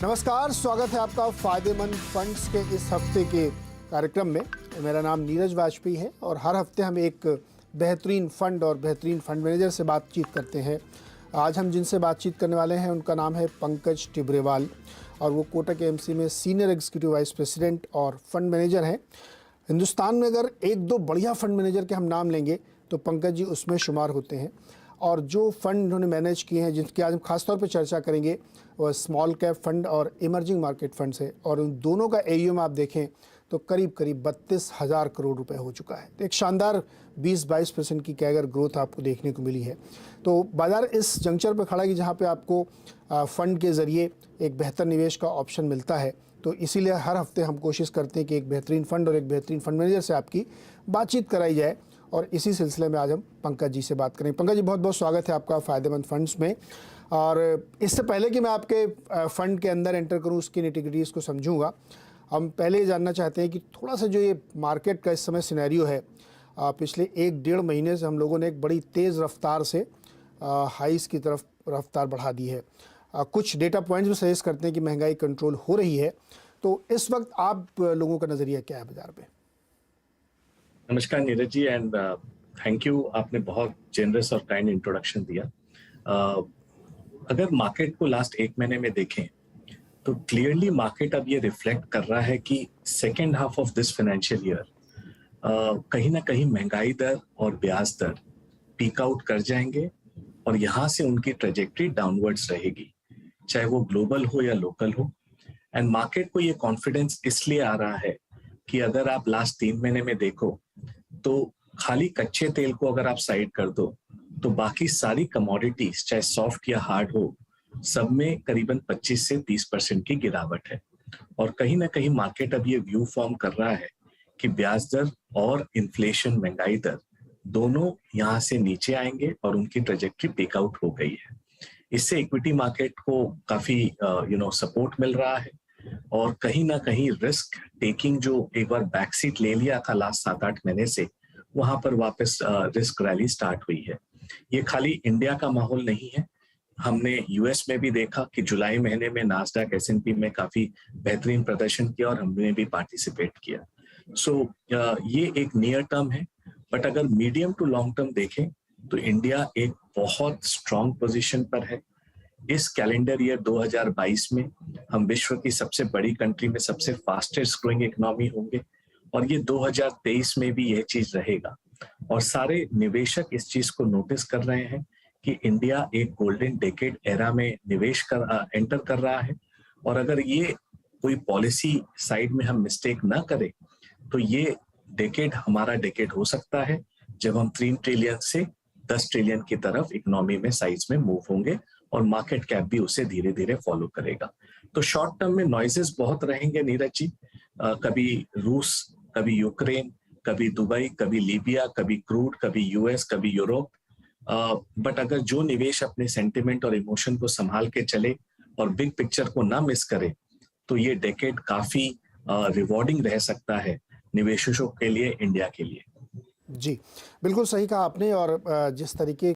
नमस्कार, स्वागत है आपका फायदेमंद फंड्स के इस हफ्ते के कार्यक्रम में। मेरा नाम नीरज वाजपेयी है और हर हफ्ते हम एक बेहतरीन फंड और बेहतरीन फंड मैनेजर से बातचीत करते हैं। आज हम जिनसे बातचीत करने वाले हैं उनका नाम है पंकज टिब्रेवाल और वो कोटक एएमसी में सीनियर एग्जीक्यूटिव वाइस प्रेसिडेंट और फंड मैनेजर हैं। हिंदुस्तान में अगर एक दो बढ़िया फंड मैनेजर के हम नाम लेंगे तो पंकज जी उसमें शुमार होते हैं। और जो फंड इन्होंने मैनेज किए हैं, जिनकी आज हम खासतौर पर चर्चा करेंगे, वो स्मॉल कैप फंड और इमर्जिंग मार्केट फंड्स है। और उन दोनों का एयूएम आप देखें तो करीब 32,000 करोड़ रुपए हो चुका है। तो एक शानदार 20-22% की कैगर ग्रोथ आपको देखने को मिली है। तो बाज़ार इस जंक्चर पर खड़ा है कि जहाँ पे आपको फ़ंड के ज़रिए एक बेहतर निवेश का ऑप्शन मिलता है। तो इसीलिए हर हफ्ते हम कोशिश करते हैं कि एक बेहतरीन फ़ंड और एक बेहतरीन फंड मैनेजर से आपकी बातचीत कराई जाए। और इसी सिलसिले में आज हम पंकज जी से बात करें। पंकज जी, बहुत बहुत स्वागत है आपका फ़ायदेमंद फंड्स में। और इससे पहले कि मैं आपके फ़ंड के अंदर एंटर करूं, उसकी निटिग्रिटीज़ को समझूंगा, हम पहले ये जानना चाहते हैं कि थोड़ा सा जो ये मार्केट का इस समय सिनेरियो है, पिछले 1-1.5 महीने से हम लोगों ने एक बड़ी तेज़ रफ्तार से हाइस की तरफ रफ्तार बढ़ा दी है। कुछ डेटा पॉइंट्स भी सजेस्ट करते हैं कि महंगाई कंट्रोल हो रही है। तो इस वक्त आप लोगों का नज़रिया क्या है बाजार पे? नमस्कार Neeraj ji and thank you. आपने बहुत जेनरस और काइंड इंट्रोडक्शन दिया। अगर मार्केट को लास्ट 1 महीने में देखें तो क्लियरली मार्केट अब ये रिफ्लेक्ट कर रहा है कि second half of this financial year कहीं ना कहीं महंगाई दर और ब्याज दर पीक आउट कर जाएंगे और यहाँ से उनकी ट्रेजेक्टरी डाउनवर्ड्स रहेगी, चाहे वो ग्लोबल हो या लोकल हो। एंड मार्केट को ये कॉन्फिडेंस इसलिए आ रहा है कि अगर आप लास्ट 3 महीने में देखो तो खाली कच्चे तेल को अगर आप साइड कर दो तो बाकी सारी कमोडिटीज चाहे सॉफ्ट या हार्ड हो, सब में करीबन 25 से 30% की गिरावट है। और कहीं ना कहीं मार्केट अब ये व्यू फॉर्म कर रहा है कि ब्याज दर और इन्फ्लेशन महंगाई दर दोनों यहाँ से नीचे आएंगे और उनकी ट्रेजेक्टरी पिक आउट हो गई है। इससे इक्विटी मार्केट को काफी सपोर्ट मिल रहा है और कहीं ना कहीं रिस्क टेकिंग जो एक बार बैक सीट ले लिया था लास्ट 7-8 महीने से, वहां पर वापस रिस्क रैली स्टार्ट हुई है। ये खाली इंडिया का माहौल नहीं है, हमने यूएस में भी देखा कि जुलाई महीने में नास्डैक एस&पी में काफी बेहतरीन प्रदर्शन किया और हमने भी पार्टिसिपेट किया। सो ये एक नियर टर्म है, बट अगर मीडियम टू लॉन्ग टर्म देखें तो इंडिया एक बहुत स्ट्रॉन्ग पोजीशन पर है। इस कैलेंडर ईयर 2022 में हम विश्व की सबसे बड़ी कंट्री में सबसे फास्टेस्ट ग्रोइंग इकोनॉमी होंगे और ये 2023 में भी यह चीज रहेगा। और सारे निवेशक इस चीज को नोटिस कर रहे हैं कि इंडिया एक गोल्डन डेकेड एरा में एंटर कर रहा है। और अगर ये कोई पॉलिसी साइड में हम मिस्टेक ना करें तो ये डेकेड हमारा डेकेड हो सकता है जब हम 3 ट्रिलियन से 10 ट्रिलियन की तरफ इकोनॉमी में साइज में मूव होंगे और मार्केट कैप भी उसे धीरे धीरे फॉलो करेगा। तो शॉर्ट टर्म में नॉइजेस बहुत रहेंगे नीरज जी, कभी रूस, कभी यूक्रेन, कभी दुबई, कभी लीबिया, कभी क्रूड, कभी यूएस, कभी यूरोप। बट अगर जो निवेश अपने सेंटिमेंट और इमोशन को संभाल के चले और बिग पिक्चर को ना मिस करे तो ये डेकेड काफी रिवॉर्डिंग रह सकता है निवेशकों के लिए, इंडिया के लिए। जी, बिल्कुल सही कहा आपने। और जिस तरीके